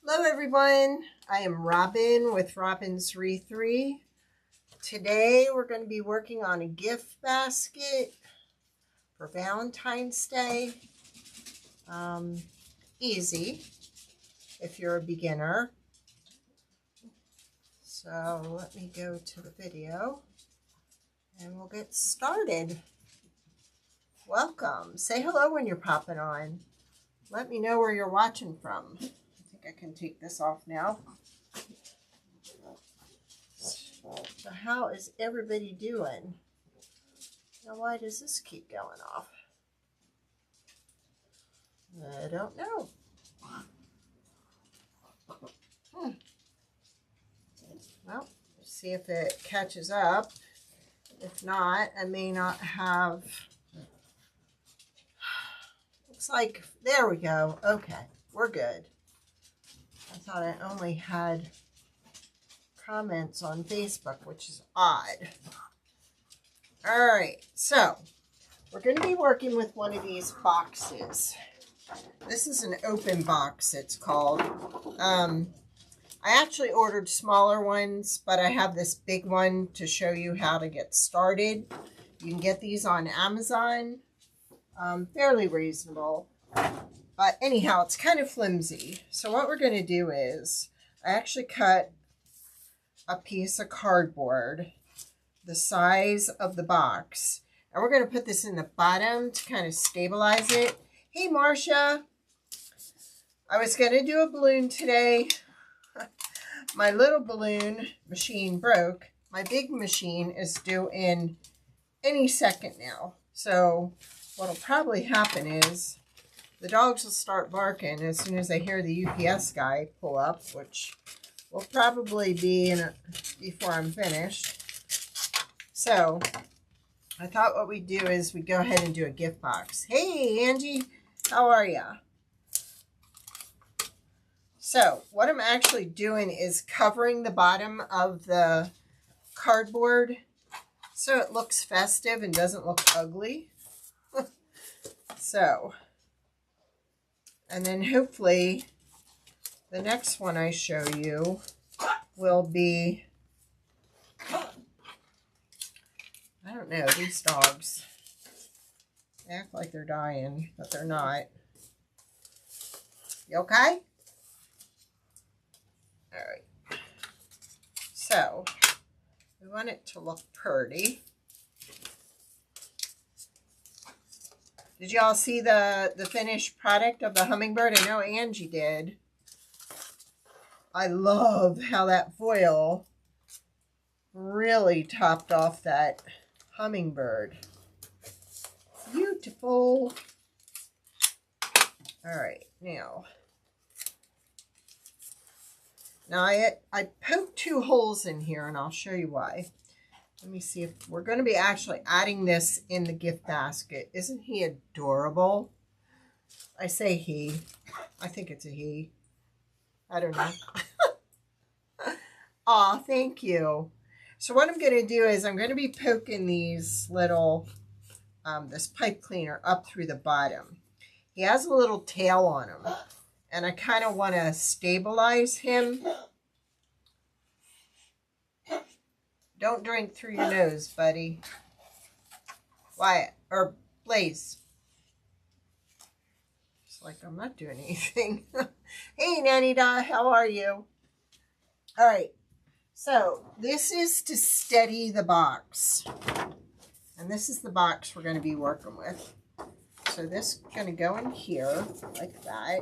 Hello everyone, I am Robin with Robin's Re3. Today we're going to be working on a gift basket for Valentine's Day. Easy if you're a beginner. So let me go to the video and we'll get started. Welcome. Say hello when you're popping on. Let me know where you're watching from. I can take this off now. So how is everybody doing? Now why does this keep going off? I don't know. Well, let's see if it catches up. If not, I may not have. Looks like, there we go. Okay, we're good. I thought I only had comments on Facebook, which is odd. All right, so we're going to be working with one of these boxes. This is an open box, it's called. I actually ordered smaller ones, but I have this big one to show you how to get started. You can get these on Amazon, fairly reasonable. But anyhow, it's kind of flimsy. So what we're going to do is, I actually cut a piece of cardboard the size of the box. And we're going to put this in the bottom to kind of stabilize it. Hey, Marcia. I was going to do a balloon today. My little balloon machine broke. My big machine is due in any second now. So what'll probably happen is the dogs will start barking as soon as they hear the UPS guy pull up, which will probably be before I'm finished. So I thought what we'd do is we'd go ahead and do a gift box. Hey, Angie, how are ya? So what I'm actually doing is covering the bottom of the cardboard so it looks festive and doesn't look ugly. So, and then hopefully the next one I show you will be, I don't know, these dogs, they act like they're dying, but they're not. You okay? All right. So, we want it to look pretty. Did y'all see the finished product of the hummingbird? I know Angie did. I love how that foil really topped off that hummingbird. Beautiful. All right, now I poked 2 holes in here, and I'll show you why. Let me see if we're going to be actually adding this in the gift basket. Isn't he adorable? I say he. I think it's a he. I don't know. Aw, thank you. So what I'm going to do is I'm going to be poking these little, this pipe cleaner up through the bottom. He has a little tail on him, and I kind of want to stabilize him. Don't drink through your nose, buddy. Wyatt, or Blaze. It's like I'm not doing anything. Hey, Nanny Da, how are you? All right, so this is to steady the box. And this is the box we're going to be working with. So this is going to go in here like that.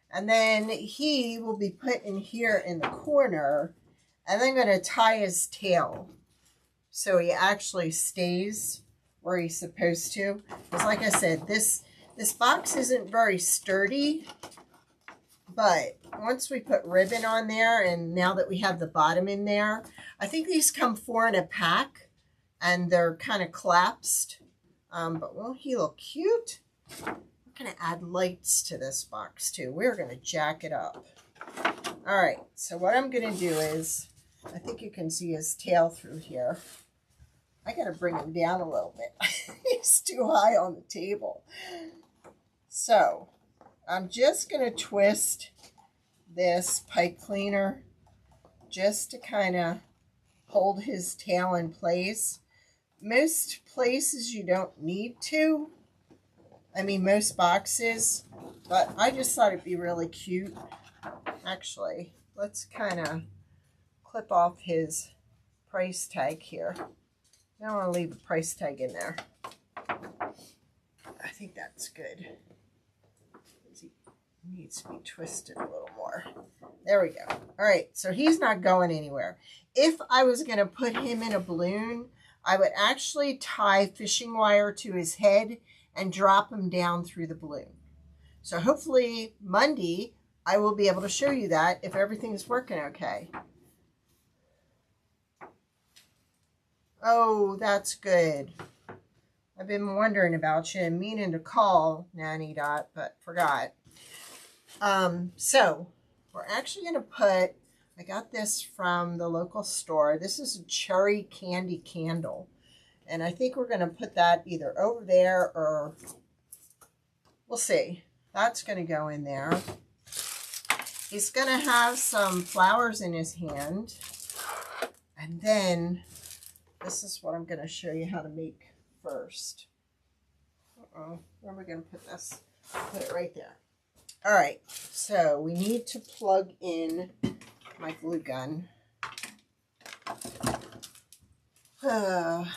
And then he will be put in here in the corner. And then I'm going to tie his tail so he actually stays where he's supposed to. Because like I said, this box isn't very sturdy. But once we put ribbon on there, and now that we have the bottom in there, I think these come 4 in a pack. And they're kind of collapsed. But won't he look cute? We're going to add lights to this box too. We're going to jack it up. All right, so what I'm going to do is, I think you can see his tail through here. I got to bring him down a little bit. He's too high on the table. So I'm just going to twist this pipe cleaner just to kind of hold his tail in place. Most places you don't need to. I mean, most boxes. But I just thought it'd be really cute. Actually, let's kind of clip off his price tag here. I don't want to leave a price tag in there. I think that's good. He needs to be twisted a little more. There we go. All right, so he's not going anywhere. If I was going to put him in a balloon, I would actually tie fishing wire to his head and drop him down through the balloon. So hopefully Monday, I will be able to show you that if everything's working okay. Oh, that's good. I've been wondering about you and meaning to call Nanny Dot, but forgot. So we're actually going to put, I got this from the local store. This is a cherry candy candle. And I think we're going to put that either over there or we'll see. That's going to go in there. He's going to have some flowers in his hand. And then this is what I'm going to show you how to make first. Where am I going to put this? Put it right there. All right. So we need to plug in my glue gun. Unplug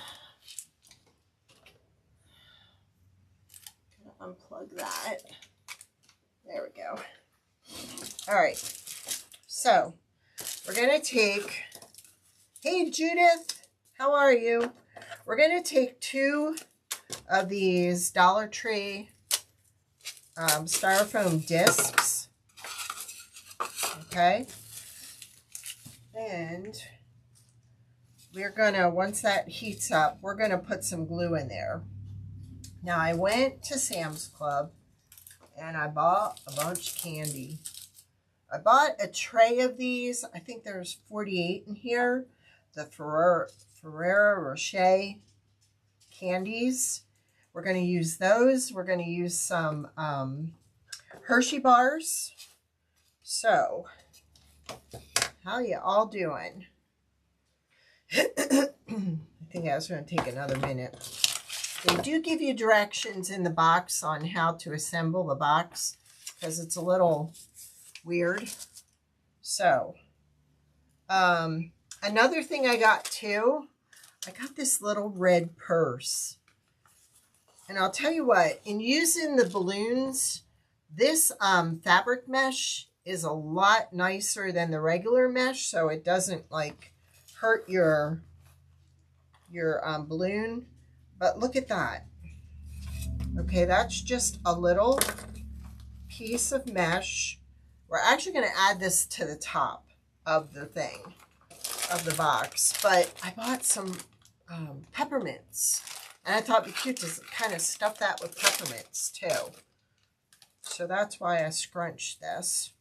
that. There we go. All right. So we're going to take, hey Judith, how are you? We're going to take 2 of these Dollar Tree styrofoam discs. Okay. And we're going to, once that heats up, we're going to put some glue in there. Now, I went to Sam's Club and I bought a bunch of candy. I bought a tray of these. I think there's 48 in here. The Ferrero Rocher candies. We're going to use those. We're going to use some Hershey bars. So, how you all doing? I think that's going to take another minute. They do give you directions in the box on how to assemble the box because it's a little weird. So, another thing I got too, I got this little red purse. And I'll tell you what, in using the balloons, this fabric mesh is a lot nicer than the regular mesh, so it doesn't like hurt your balloon. But look at that. Okay, that's just a little piece of mesh. We're actually going to add this to the top of the thing, of the box. But I bought some peppermints. And I thought it'd be cute to kind of stuff that with peppermints too. So that's why I scrunched this.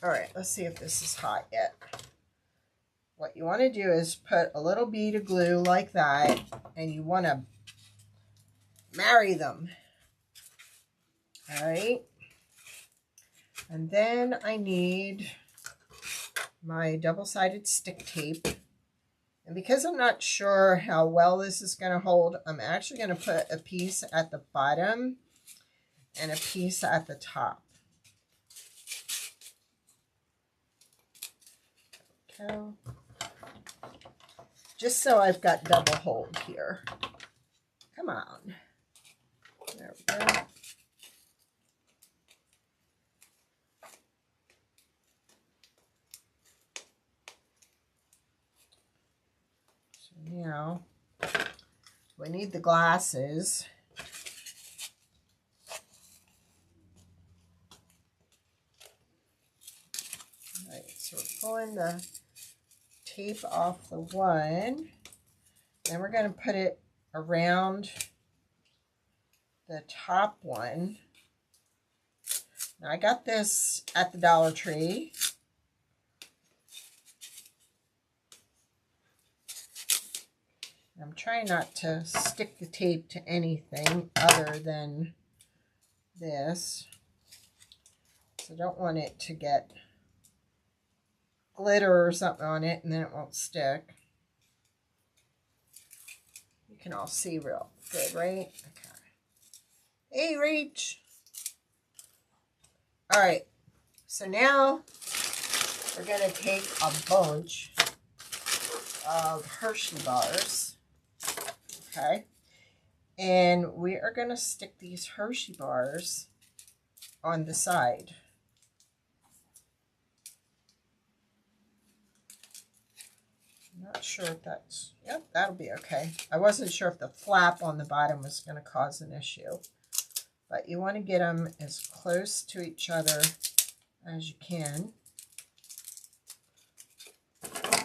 All right, let's see if this is hot yet. What you want to do is put a little bead of glue like that, and you want to marry them. All right. And then I need my double-sided stick tape. And because I'm not sure how well this is going to hold, I'm actually going to put a piece at the bottom and a piece at the top. Okay. Just so I've got double hold here. Come on. There we go. So now we need the glasses. All right, so we're pulling the tape off the one, then we're going to put it around the top one. Now I got this at the Dollar Tree. I'm trying not to stick the tape to anything other than this. So I don't want it to get glitter or something on it and then it won't stick. You can all see real good, right? Okay. Hey, Rach. All right. So now we're going to take a bunch of Hershey bars. Okay. And we are going to stick these Hershey bars on the side. I'm not sure if that's, yep, that'll be okay. I wasn't sure if the flap on the bottom was going to cause an issue. But you want to get them as close to each other as you can.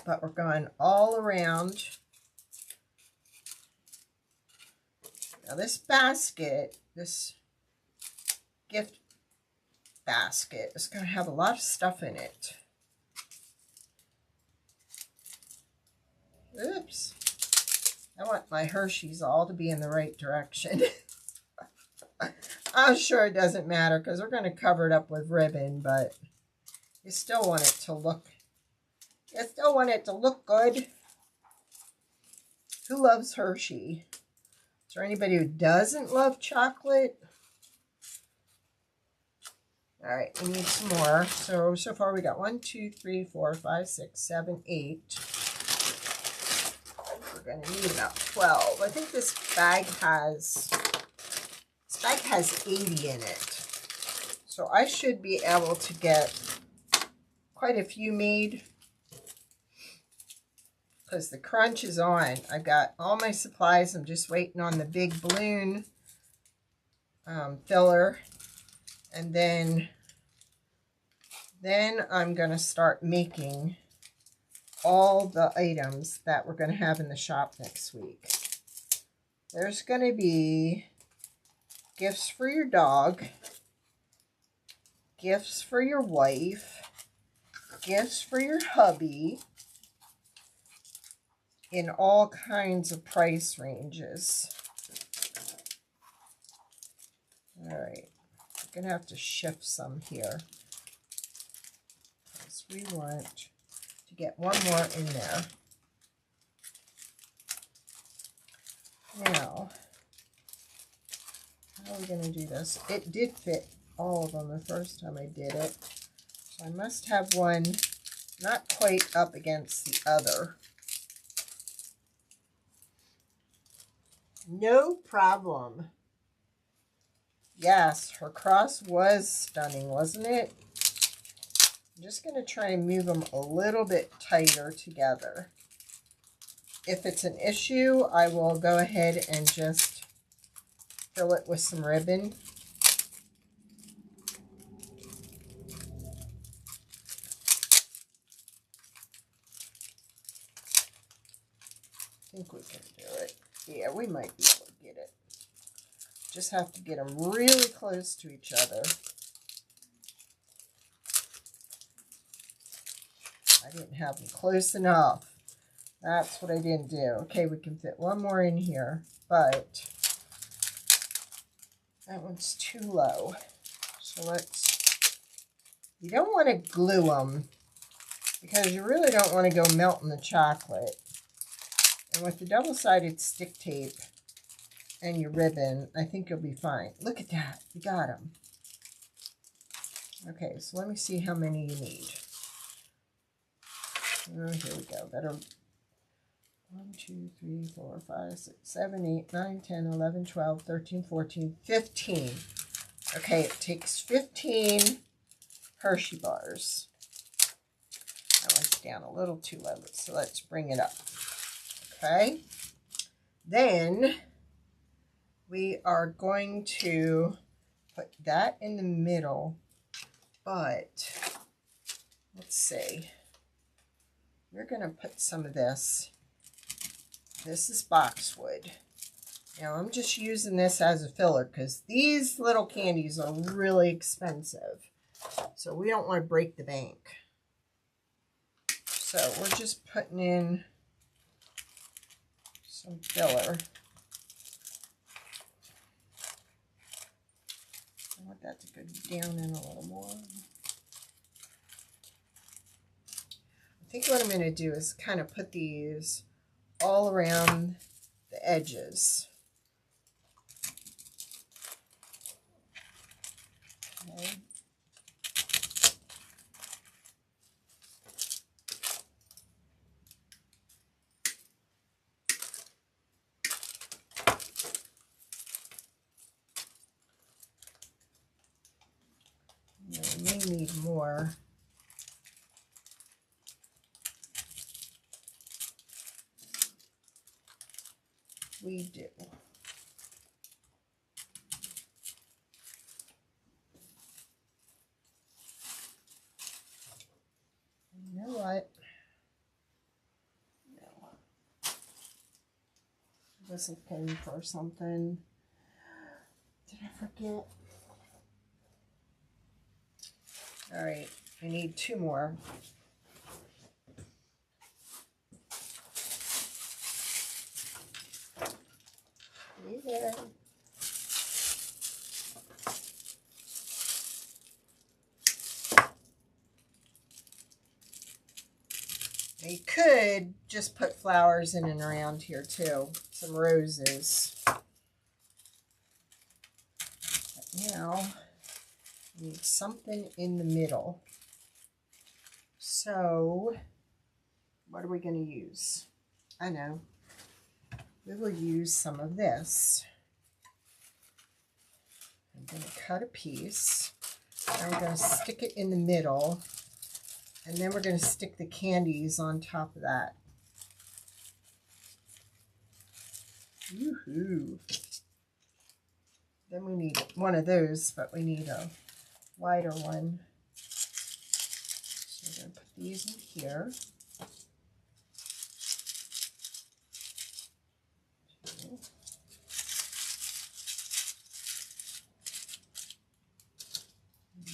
But we're going all around. Now this basket, this gift basket, is going to have a lot of stuff in it. Oops. I want my Hershey's all to be in the right direction. I'm sure it doesn't matter because we're going to cover it up with ribbon, but you still want it to look, good. Who loves Hershey? Is there anybody who doesn't love chocolate? All right, we need some more. So far we got 1, 2, 3, 4, 5, 6, 7, 8. We're going to need about 12. I think this bag has 80 in it. So I should be able to get quite a few made because the crunch is on. I got all my supplies. I'm just waiting on the big balloon filler. And then I'm going to start making all the items that we're going to have in the shop next week. There's going to be gifts for your dog, gifts for your wife, gifts for your hubby, in all kinds of price ranges. All right, I'm going to have to shift some here because we want to get one more in there. Now, how are we going to do this? It did fit all of them the first time I did it. So I must have one not quite up against the other. No problem. Yes, her cross was stunning, wasn't it? I'm just going to try and move them a little bit tighter together. If it's an issue, I will go ahead and just fill it with some ribbon. I think we can do it. Yeah, we might be able to get it. Just have to get them really close to each other. I didn't have them close enough. That's what I didn't do. Okay, we can fit one more in here, but that one's too low. So you don't want to glue them because you really don't want to go melting the chocolate. And with the double-sided stick tape and your ribbon, I think you'll be fine. Look at that. You got them. Okay, so let me see how many you need. Oh, here we go. That are 1, 2, 3, 4, 5, 6, 7, 8, 9, 10, 11, 12, 13, 14, 15. Okay, it takes 15 Hershey bars. That one's down a little too low, so let's bring it up. Okay, then we are going to put that in the middle, but let's see. We're going to put some of this. This is boxwood. Now I'm just using this as a filler because these little candies are really expensive. So we don't want to break the bank. So we're just putting in some filler. want that to go down in a little more. I think what I'm going to do is kind of put these all around the edges. Okay. We may need more. We do. You know what? No. I was looking for something. Did I forget? All right, I need 2 more. Hey there. You could just put flowers in and around here too, some roses. But now, I need something in the middle. So, what are we going to use? I know. We will use some of this. I'm going to cut a piece. And we're going to stick it in the middle. And then we're going to stick the candies on top of that. Woohoo! Then we need one of those, but we need a wider one. So we're going to put these in here.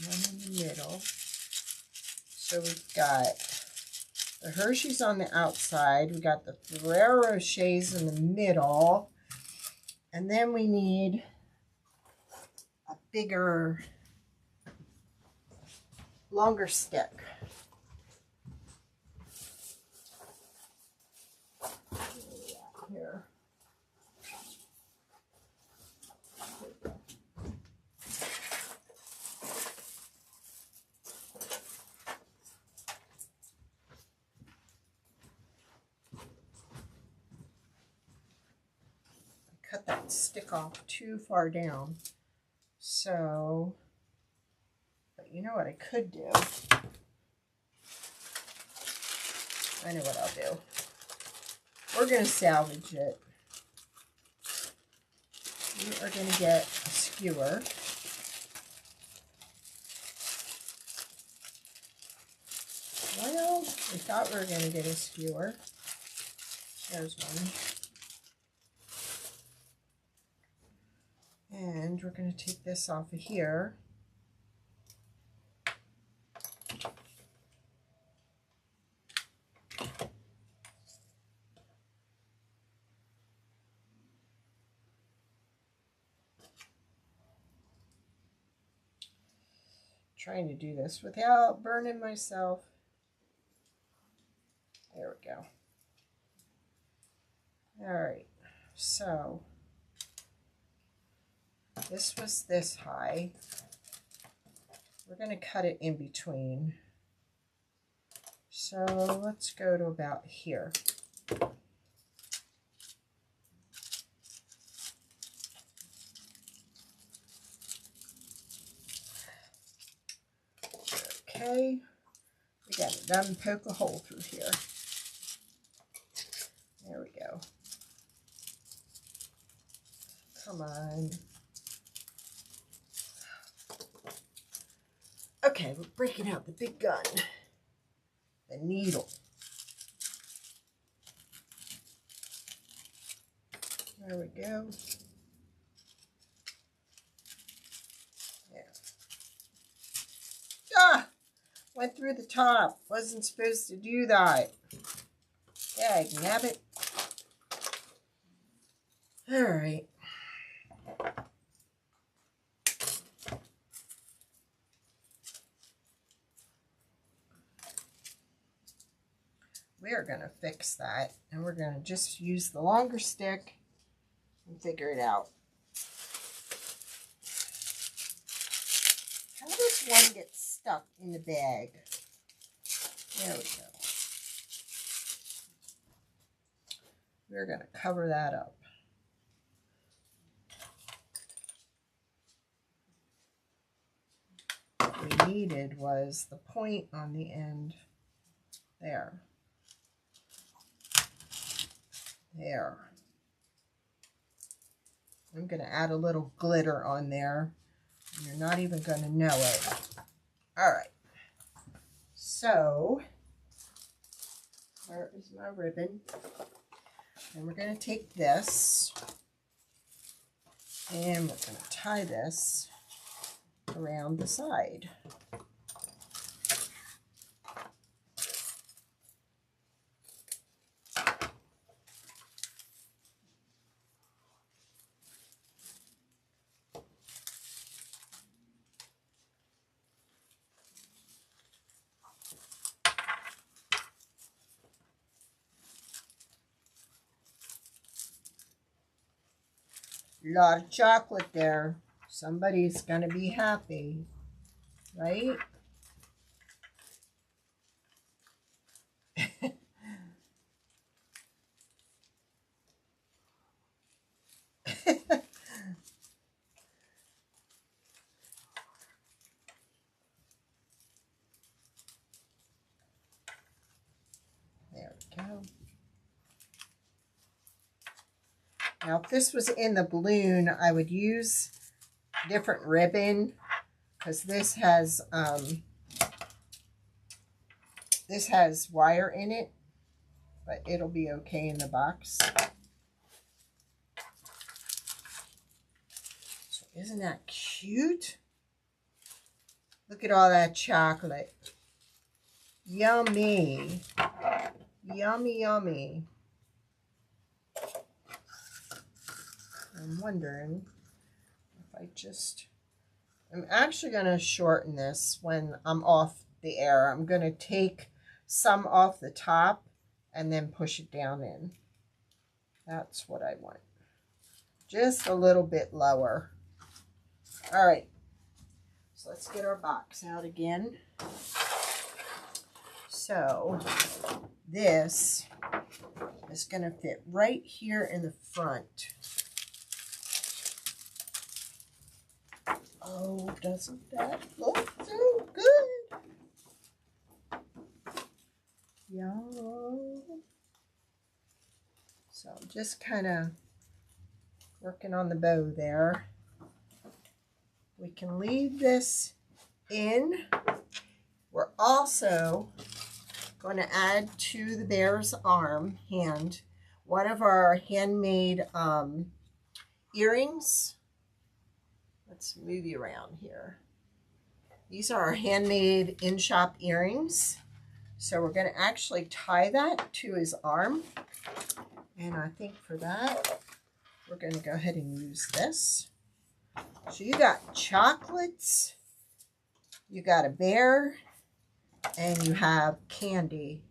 One in the middle. So we've got the Hershey's on the outside. We got the Ferrero Rochers in the middle. And then we need a bigger, longer stick. Here. Cut that stick off too far down. So, but you know what I could do? I know what I'll do. We're going to salvage it. We are going to get a skewer. Well, we thought we were going to get a skewer. There's one. And we're going to take this off of here. Trying to do this without burning myself. There we go. All right, so this was this high. We're going to cut it in between. So let's go to about here. Okay, we got it done. Poke a hole through here. There we go. Come on. Okay, we're breaking out the big gun. The needle. There we go. There. Ah! Went through the top. Wasn't supposed to do that. Dag nabbit. All right. we are going to fix that, and we're going to just use the longer stick and figure it out. How does one get stuck in the bag? There we go. We're going to cover that up. What we needed was the point on the end there. There. I'm going to add a little glitter on there. And you're not even going to know it. All right. So, where is my ribbon? And we're going to take this and we're going to tie this around the side. A lot of chocolate there. Somebody's going to be happy, right? There we go. Now, if this was in the balloon, I would use different ribbon because this has wire in it, but it'll be okay in the box. So isn't that cute? Look at all that chocolate. Yummy. Yummy, yummy. I'm wondering if I'm actually going to shorten this when I'm off the air. I'm going to take some off the top and then push it down in. That's what I want. Just a little bit lower. All right. So let's get our box out again. So this is going to fit right here in the front. Oh, doesn't that look so good? Yeah. So I'm just kind of working on the bow there. We can leave this in. We're also going to add to the bear's hand one of our handmade earrings. Let's move you around here. These are our handmade in-shop earrings. So we're going to actually tie that to his arm. And I think for that, we're going to go ahead and use this. So you got chocolates, you got a bear, and you have candy.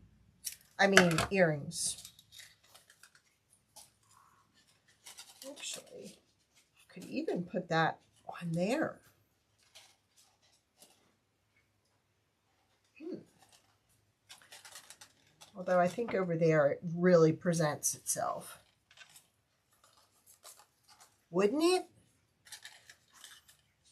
I mean, earrings. Actually, could even put that on there. Although I think over there it really presents itself. Wouldn't it?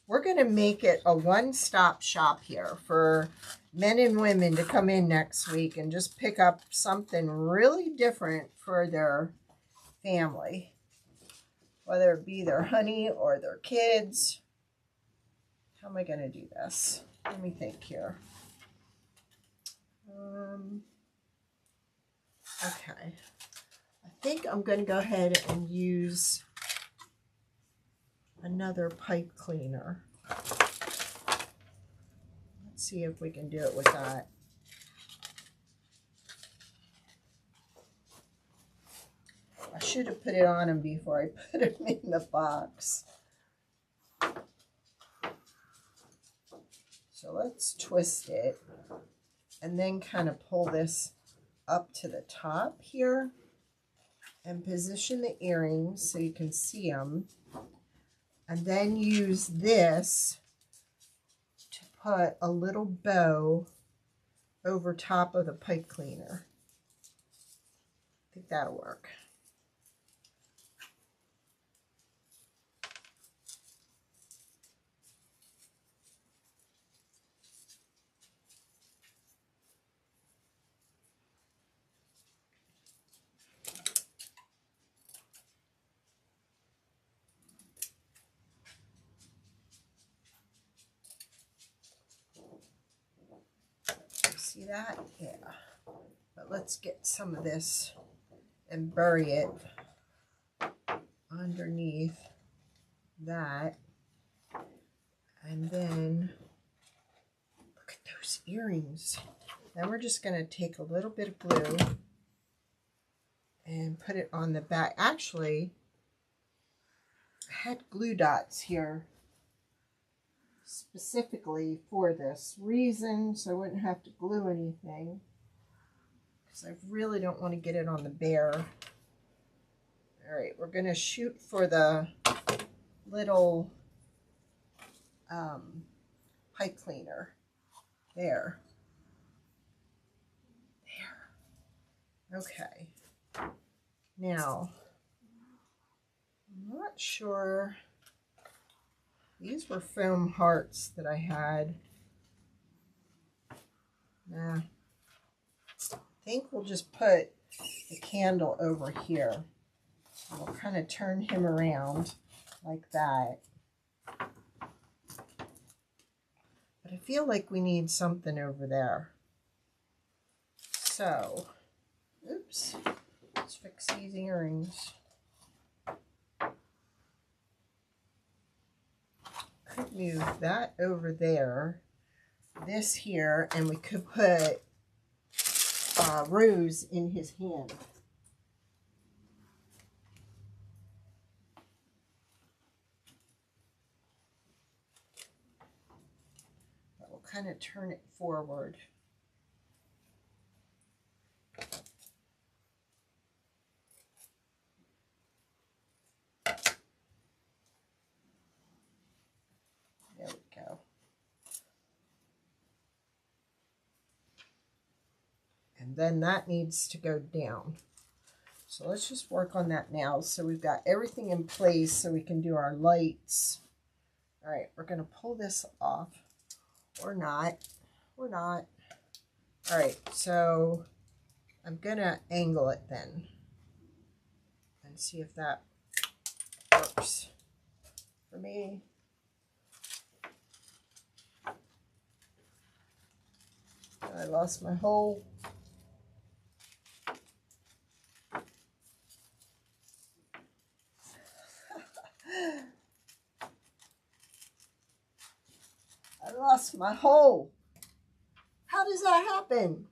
We're going to make it a one-stop shop here for men and women to come in next week and just pick up something really different for their family. Whether it be their honey or their kids. How am I going to do this? Let me think here. Okay. I think I'm going to go ahead and use another pipe cleaner. Let's see if we can do it with that. I should have put it on him before I put him in the box. So let's twist it and then kind of pull this up to the top here and position the earrings so you can see them. And then use this to put a little bow over top of the pipe cleaner. I think that'll work. See that? Yeah. But let's get some of this and bury it underneath that. And then look at those earrings. Then we're just going to take a little bit of glue and put it on the back. Actually, I had glue dots here specifically for this reason, so I wouldn't have to glue anything, because I really don't want to get it on the bear. All right, we're going to shoot for the little pipe cleaner. There. Okay. Now, I'm not sure. These were foam hearts that I had. Nah. I think we'll just put the candle over here. We'll kind of turn him around like that. But I feel like we need something over there. So, oops. Let's fix these earrings. Could move that over there, this here, and we could put Rose in his hand. But we'll kind of turn it forward. There we go. And then that needs to go down. So let's just work on that now. So we've got everything in place so we can do our lights. All right, we're going to pull this off. Or not. Or not. All right, so I'm going to angle it then. And see if that works for me. I lost my hole. I lost my hole. How does that happen?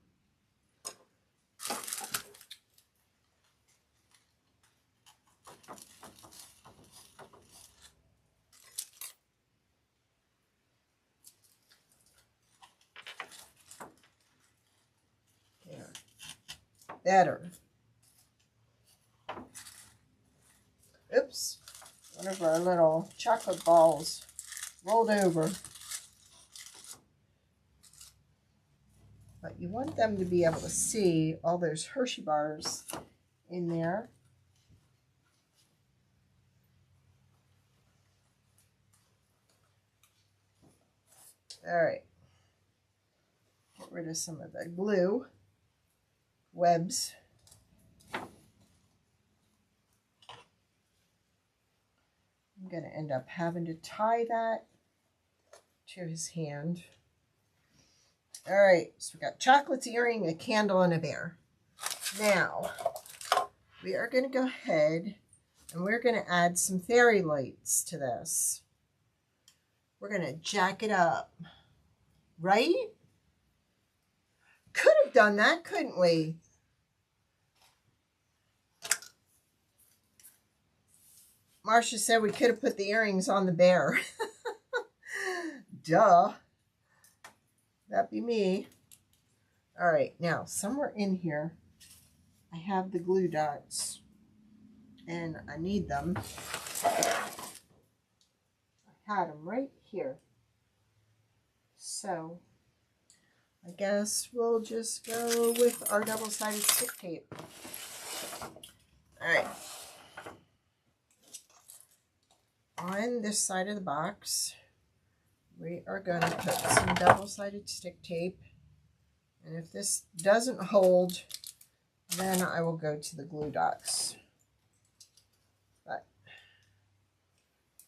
There. Better. Oops. One of our little chocolate balls rolled over. But you want them to be able to see all those Hershey bars in there. All right. Get rid of some of the glue webs. I'm going to end up having to tie that to his hand. All right, so we got chocolate's earring, a candle, and a bear. Now, we are going to go ahead and we're going to add some fairy lights to this. We're going to jack it up, right? Could have done that, couldn't we? Marcia said we could have put the earrings on the bear. Duh. That'd be me. All right, now somewhere in here, I have the glue dots and I need them. I had them right here. So I guess we'll just go with our double-sided stick tape. All right. On this side of the box, we are going to put some double-sided stick tape. And if this doesn't hold, then I will go to the glue dots. But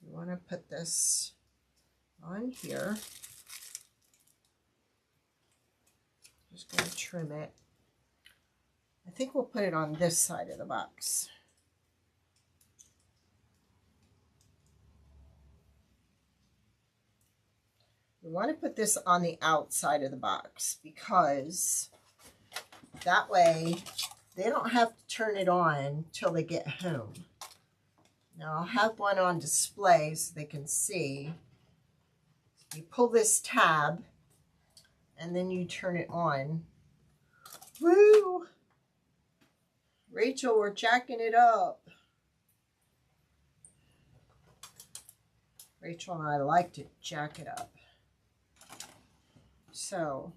you want to put this on here. Just going to trim it. I think we'll put it on this side of the box. We want to put this on the outside of the box because that way they don't have to turn it on till they get home. Now I'll have one on display so they can see. You pull this tab and then you turn it on. Woo! Rachel, we're jacking it up. Rachel and I like to jack it up. So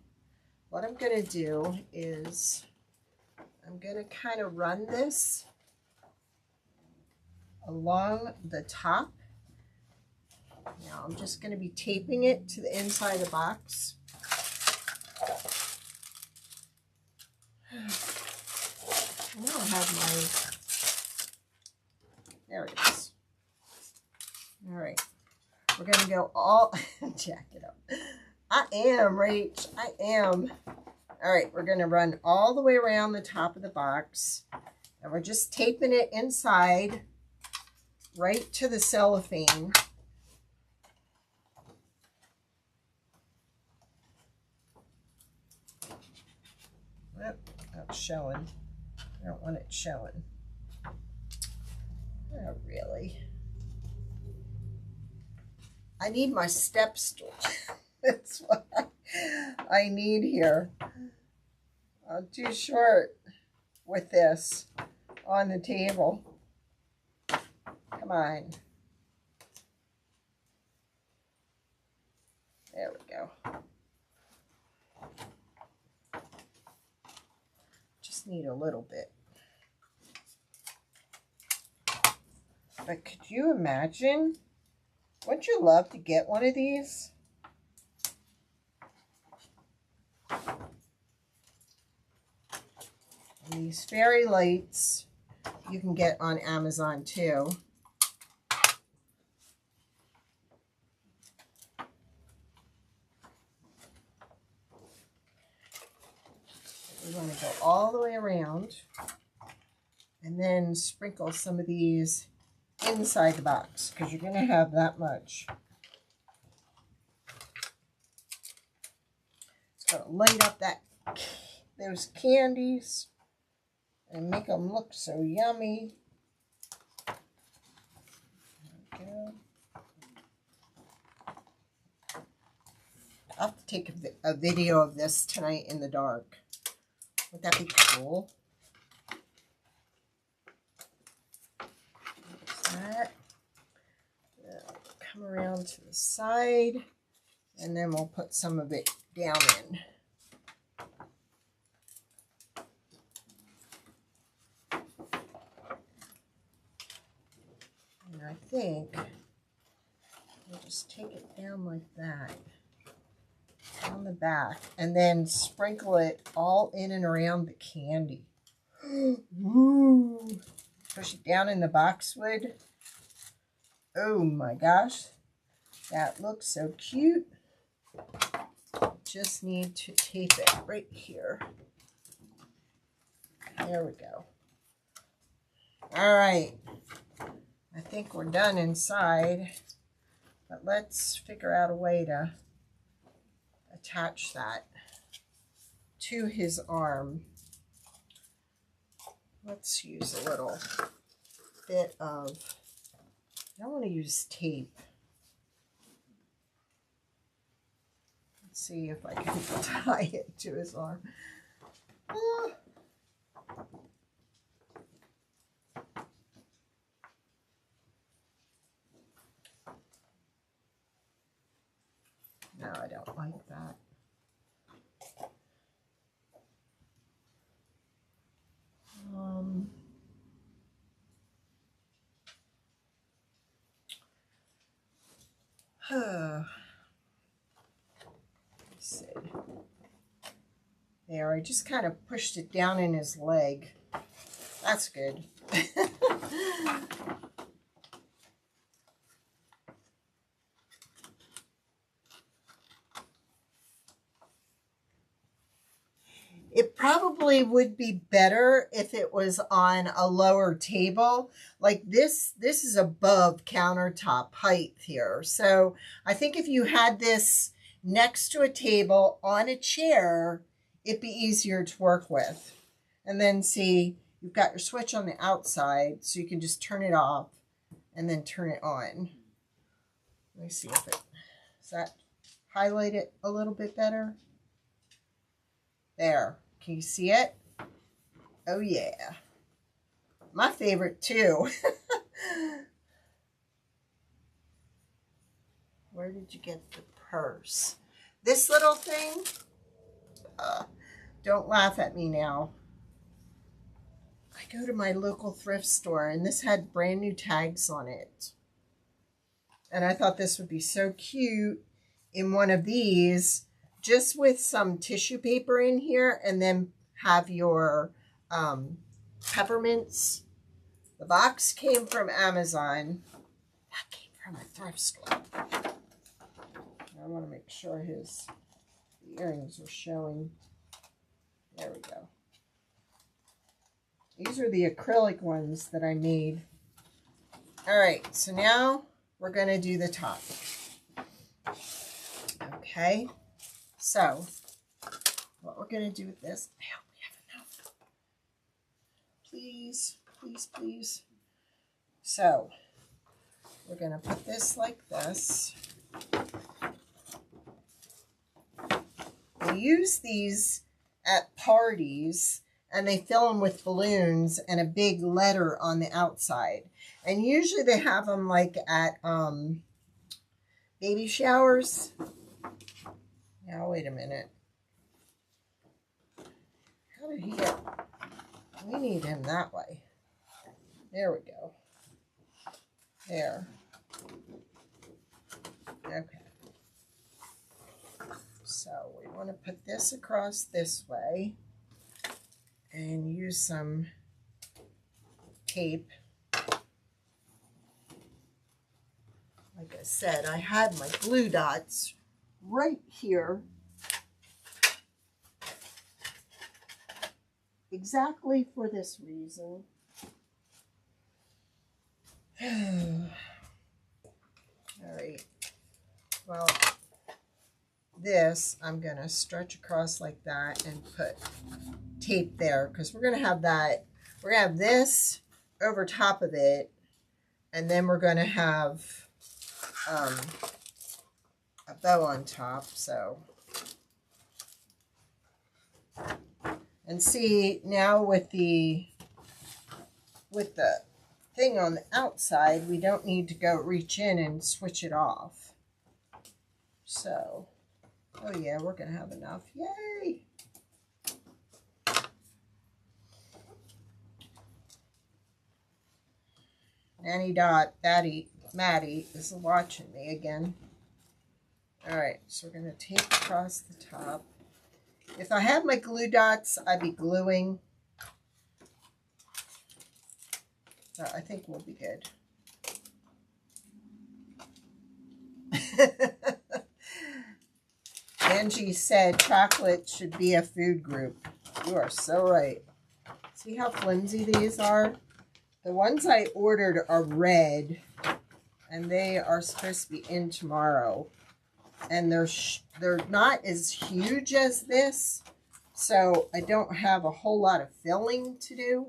what I'm going to do is I'm going to kind of run this along the top. Now I'm just going to be taping it to the inside of the box. I don't have my, there it is. All right, we're going to go all, jack it up. I am, Rach, I am. All right, we're going to run all the way around the top of the box. And we're just taping it inside, right to the cellophane. Oh, that's showing. I don't want it showing. Oh, really? I need my step stool. That's what I need here. I'm too short with this on the table. Come on. There we go. Just need a little bit. But could you imagine? Wouldn't you love to get one of these? And these fairy lights you can get on Amazon too. We want to go all the way around and then sprinkle some of these inside the box because you're going to have that much. It's going to light up those candies and make them look so yummy. There we go. I'll have to take a video of this tonight in the dark. Would that be cool? That. Come around to the side and then we'll put some of it down in. And I think we'll just take it down like that on the back and then sprinkle it all in and around the candy. Woo! Push it down in the boxwood. Oh my gosh, that looks so cute. Just need to tape it right here. There we go. All right, I think we're done inside, but let's figure out a way to attach that to his arm. Let's use a little bit of, I don't want to use tape. Let's see if I can tie it to his arm. like that. Let's see. There, I just kind of pushed it down in his leg. That's good. It probably would be better if it was on a lower table. Like this is above countertop height here. So I think if you had this next to a table on a chair, it'd be easier to work with. And then see, you've got your switch on the outside, so you can just turn it off and then turn it on. Let me see if it, does that highlight it a little bit better? There. Can you see it? Oh, yeah. My favorite, too. Where did you get the purse? This little thing? Don't laugh at me now. I go to my local thrift store, and this had brand new tags on it. And I thought this would be so cute in one of these, just with some tissue paper in here, and then have your peppermints. The box came from Amazon. That came from a thrift store. I want to make sure the earrings are showing. There we go. These are the acrylic ones that I made. All right, so now we're going to do the top. Okay. So, what we're going to do with this, I hope we have enough. Please, please, please. So, we're going to put this like this. We use these at parties, and they fill them with balloons and a big letter on the outside. And usually they have them like at baby showers. Now, wait a minute. How did he get? We need him that way. There we go. There. Okay. So we want to put this across this way and use some tape. Like I said, I had my glue dots right here, exactly for this reason. All right, well, this I'm going to stretch across like that and put tape there, because we're going to have that, we're going to have this over top of it, and then we're going to have a bow on top. So, and see, now with the thing on the outside, we don't need to go reach in and switch it off. So, oh yeah, we're gonna have enough. Yay! Nanny Dot, Maddie is watching me again. All right, so we're going to tape across the top. If I had my glue dots, I'd be gluing. So I think we'll be good. Angie said chocolate should be a food group. You are so right. See how flimsy these are? The ones I ordered are red, and they are supposed to be in tomorrow. And they're not as huge as this, so I don't have a whole lot of filling to do.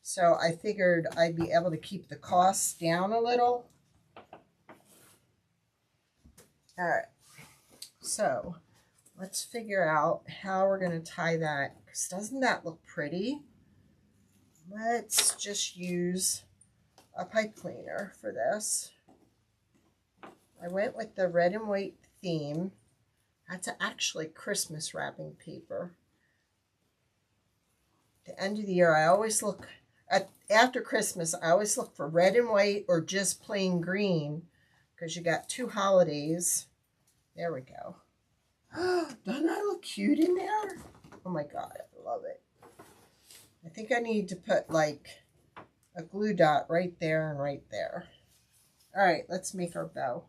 So I figured I'd be able to keep the costs down a little. All right, so let's figure out how we're going to tie that, because doesn't that look pretty? Let's just use a pipe cleaner for this. I went with the red and white theme That's actually Christmas wrapping paper. The end of the year, I always look at, after Christmas, I always look for red and white or just plain green, because you got 2 holidays. There we go. Doesn't that look cute in there? Oh my God, I love it. I think I need to put like a glue dot right there and right there. All right, let's make our bow.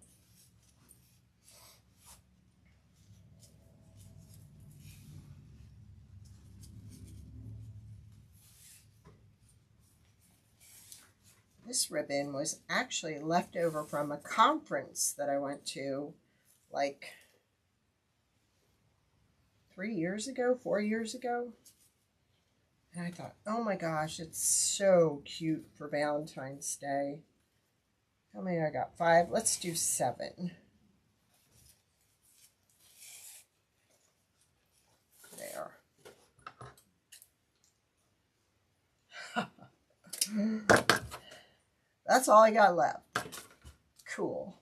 This ribbon was actually left over from a conference that I went to like 3 years ago, 4 years ago. And I thought, oh my gosh, it's so cute for Valentine's Day. How many I got? 5. Let's do 7. There. That's all I got left. Cool.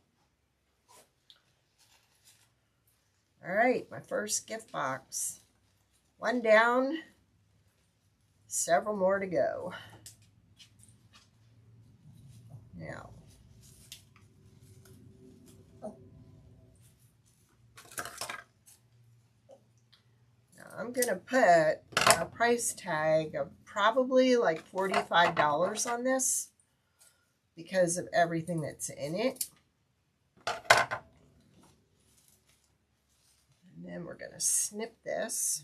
All right, my first gift box. 1 down, several more to go. Now, I'm going to put a price tag of probably like $45 on this because of everything that's in it. And then we're going to snip this.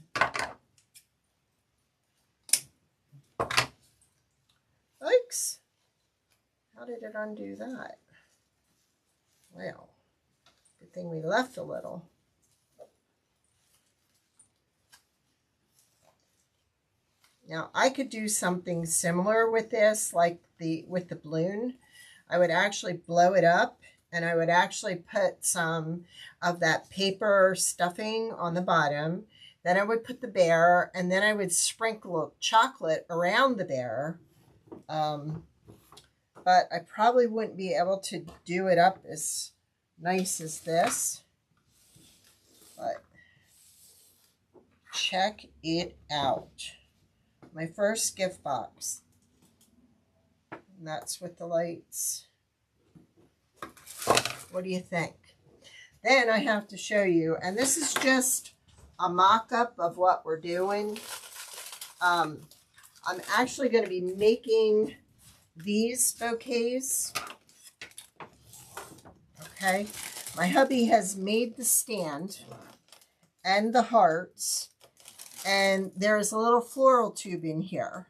Yikes. How did it undo that? Well, good thing we left a little. Now, I could do something similar with this, like with the balloon. I would actually blow it up, and I would actually put some of that paper stuffing on the bottom. Then I would put the bear, and then I would sprinkle chocolate around the bear. But I probably wouldn't be able to do it up as nice as this. But check it out. My first gift box. And that's with the lights. What do you think? Then I have to show you, and this is just a mock-up of what we're doing. I'm actually going to be making these bouquets. Okay. My hubby has made the stand and the hearts. And there is a little floral tube in here.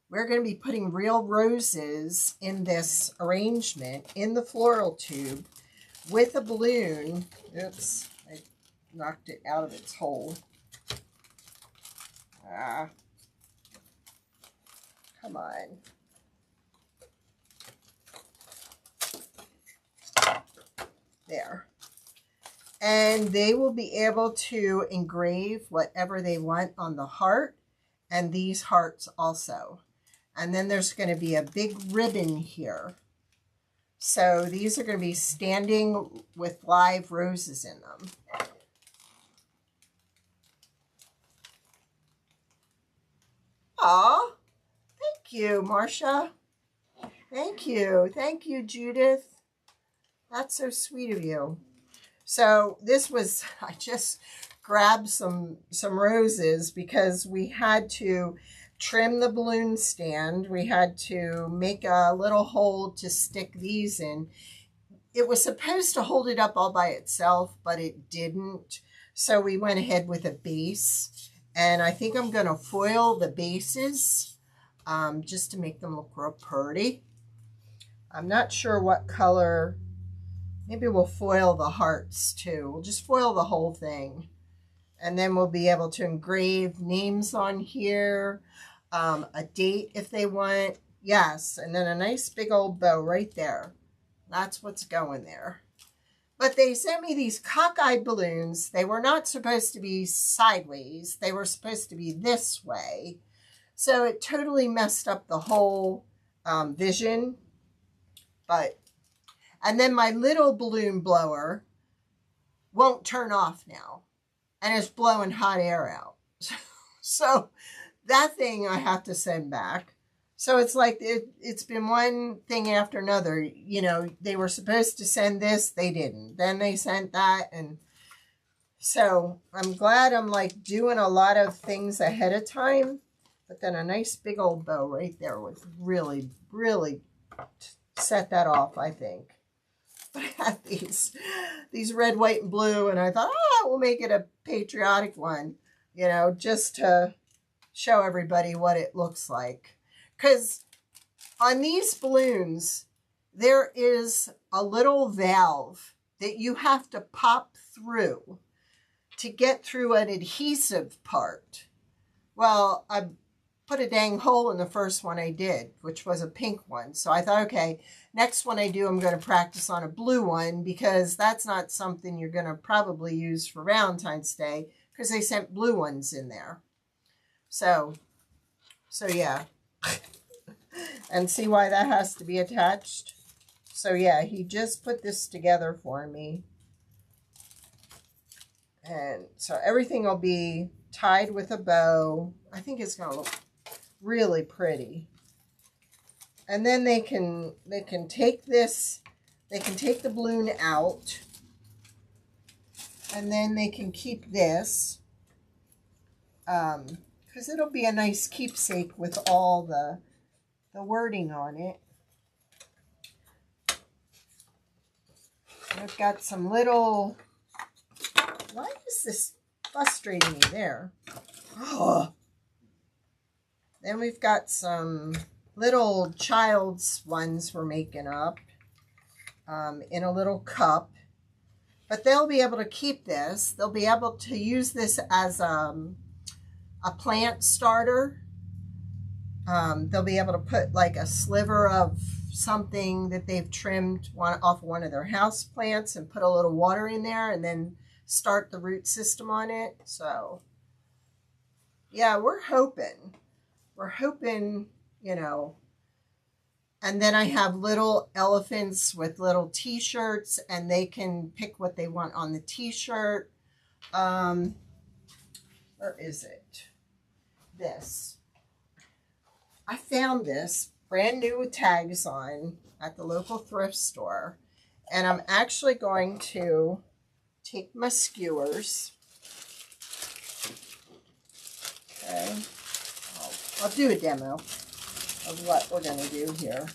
We're going to be putting real roses in this arrangement in the floral tube with a balloon. Oops, I knocked it out of its hole. Ah, come on. There. And they will be able to engrave whatever they want on the heart and these hearts also. And then there's going to be a big ribbon here. So these are going to be standing with live roses in them. Aw, thank you, Marcia. Thank you. Thank you, Judith. That's so sweet of you. So this was, I just grabbed some roses because we had to trim the balloon stand. We had to make a little hole to stick these in. It was supposed to hold it up all by itself, but it didn't. So we went ahead with a base. And I think I'm going to foil the bases just to make them look real pretty. I'm not sure what color. Maybe we'll foil the hearts too. We'll just foil the whole thing. And then we'll be able to engrave names on here, a date if they want. Yes, and then a nice big old bow right there. That's what's going there. But they sent me these cockeyed balloons. They were not supposed to be sideways. They were supposed to be this way. So it totally messed up the whole vision. But and then my little balloon blower won't turn off now. and it's blowing hot air out. So that thing I have to send back. So it's like it's been one thing after another. You know, they were supposed to send this, they didn't. Then they sent that, and so I'm glad I'm like doing a lot of things ahead of time. But then a nice big old bow right there would really, really set that off, I think. But I have these red, white, and blue, and I thought, we'll make it a patriotic one, you know, just to show everybody what it looks like. Because on these balloons, there is a little valve that you have to pop through to get through an adhesive part. Well, I put a dang hole in the first one I did, which was a pink one. So I thought, okay, next one I do, I'm going to practice on a blue one, because that's not something you're going to probably use for Valentine's Day, because they sent blue ones in there. So yeah. And see why that has to be attached? So yeah, he just put this together for me. And so everything will be tied with a bow. I think it's going to look really pretty. And then they can take this, they can take the balloon out, and then they can keep this, because it'll be a nice keepsake with all the wording on it. I've got some little, why is this frustrating me there? Oh. Then we've got some little child's ones we're making up in a little cup. But they'll be able to keep this. They'll be able to use this as a plant starter. They'll be able to put like a sliver of something that they've trimmed off one of their house plants and put a little water in there and then start the root system on it. So yeah, we're hoping, you know. And then I have little elephants with little t-shirts, and they can pick what they want on the t-shirt. Where is it? This. I found this brand new with tags on at the local thrift store. And I'm actually going to take my skewers. Okay. I'll do a demo of what we're going to do here.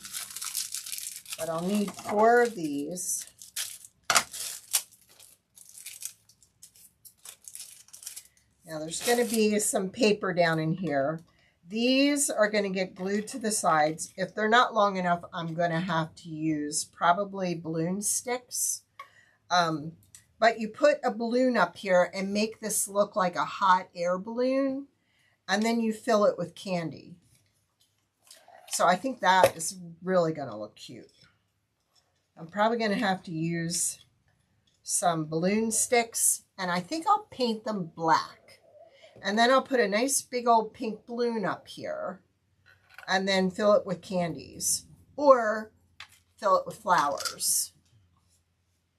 But I'll need 4 of these. Now there's going to be some paper down in here. These are going to get glued to the sides. If they're not long enough, I'm going to have to use probably balloon sticks. But you put a balloon up here and make this look like a hot air balloon. And then you fill it with candy. So I think that is really going to look cute. I'm probably going to have to use some balloon sticks. And I think I'll paint them black. And then I'll put a nice big old pink balloon up here. And then fill it with candies. Or fill it with flowers.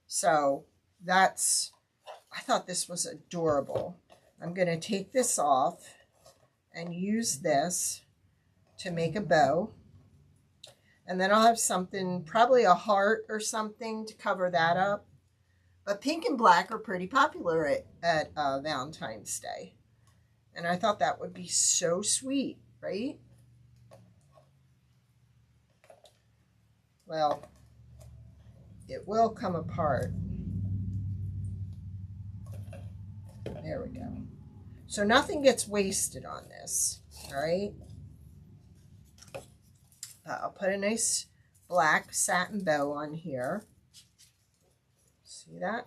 So that's, I thought this was adorable. I'm going to take this off and use this to make a bow. And then I'll have something, probably a heart or something to cover that up. But pink and black are pretty popular at Valentine's Day. And I thought that would be so sweet, right? Well, it will come apart. There we go. So nothing gets wasted on this, all right? I'll put a nice black satin bow on here. See that?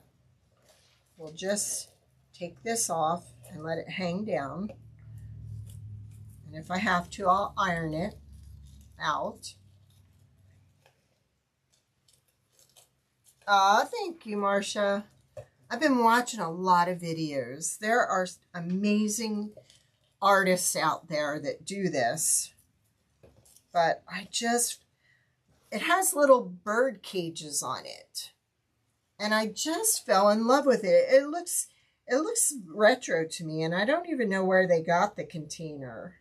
We'll just take this off and let it hang down. And if I have to, I'll iron it out. Thank you, Marcia. I've been watching a lot of videos. There are amazing artists out there that do this. But it has little bird cages on it. And I just fell in love with it. It looks It looks retro to me, and I don't even know where they got the container.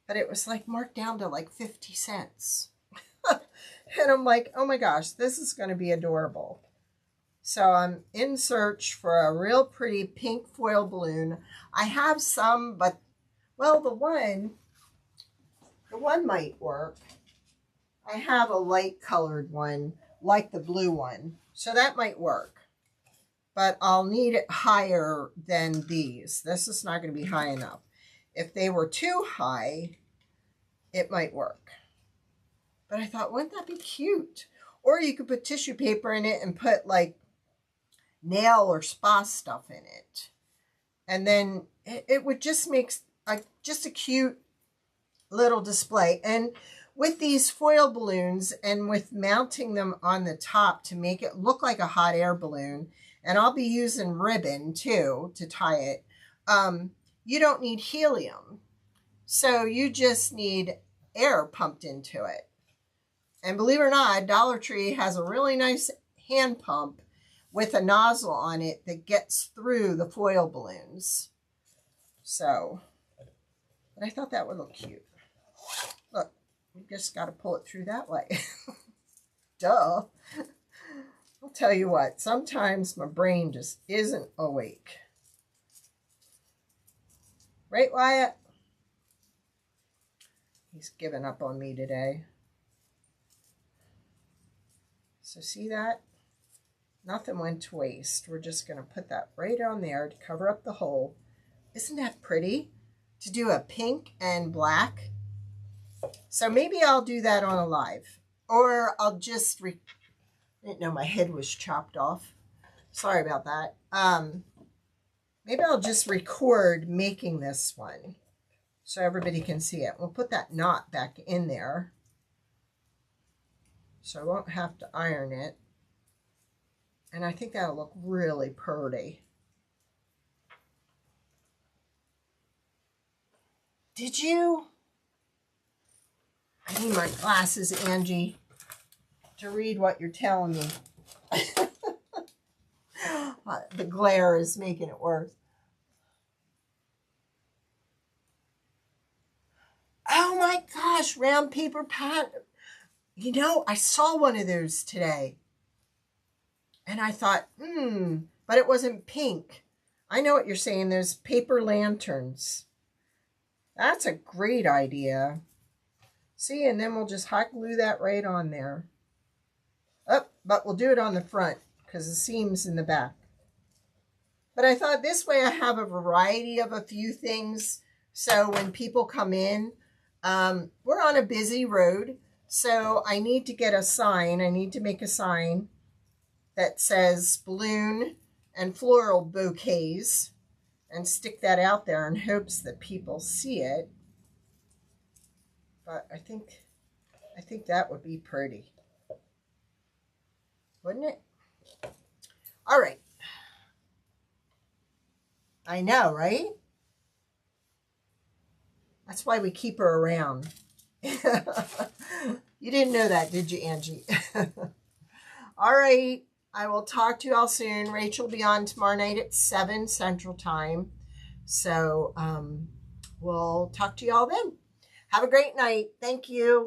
But it was like marked down to like 50 cents. And I'm like, oh my gosh, this is going to be adorable. So I'm in search for a real pretty pink foil balloon. I have some, but, well, the one might work. I have a light colored one, like the blue one. So that might work. But I'll need it higher than these. This is not going to be high enough. If they were too high, it might work. But I thought, wouldn't that be cute? Or you could put tissue paper in it and put like nail or spa stuff in it. And then it would just make just a cute little display. And with these foil balloons and with mounting them on the top to make it look like a hot air balloon, and I'll be using ribbon too to tie it, you don't need helium. So you just need air pumped into it. And believe it or not, Dollar Tree has a really nice hand pump with a nozzle on it that gets through the foil balloons. So, but I thought that would look cute. Look, you just got to pull it through that way. Duh. I'll tell you what, sometimes my brain just isn't awake. Right, Wyatt? He's given up on me today. So see that? Nothing went to waste. We're just going to put that right on there to cover up the hole. Isn't that pretty? To do a pink and black. So maybe I'll do that on a live. Or I'll just... I didn't know my head was chopped off. Sorry about that. Maybe I'll just record making this one so everybody can see it. We'll put that knot back in there so I won't have to iron it. And I think that'll look really pretty. Did you? I need my glasses, Angie, to read what you're telling me. The glare is making it worse. Oh my gosh, round paper pad. You know, I saw one of those today. And I thought, but it wasn't pink. I know what you're saying. There's paper lanterns. That's a great idea. See, and then we'll just hot glue that right on there. Oh, but we'll do it on the front because the seam's in the back. But I thought this way I have a variety of a few things. So when people come in, we're on a busy road. So I need to get a sign. I need to make a sign that says balloon and floral bouquets and stick that out there in hopes that people see it. But I think that would be pretty. Wouldn't it? All right. I know, right? That's why we keep her around. You didn't know that, did you, Angie? All right. I will talk to you all soon. Rachel will be on tomorrow night at 7 Central Time. So we'll talk to you all then. Have a great night. Thank you.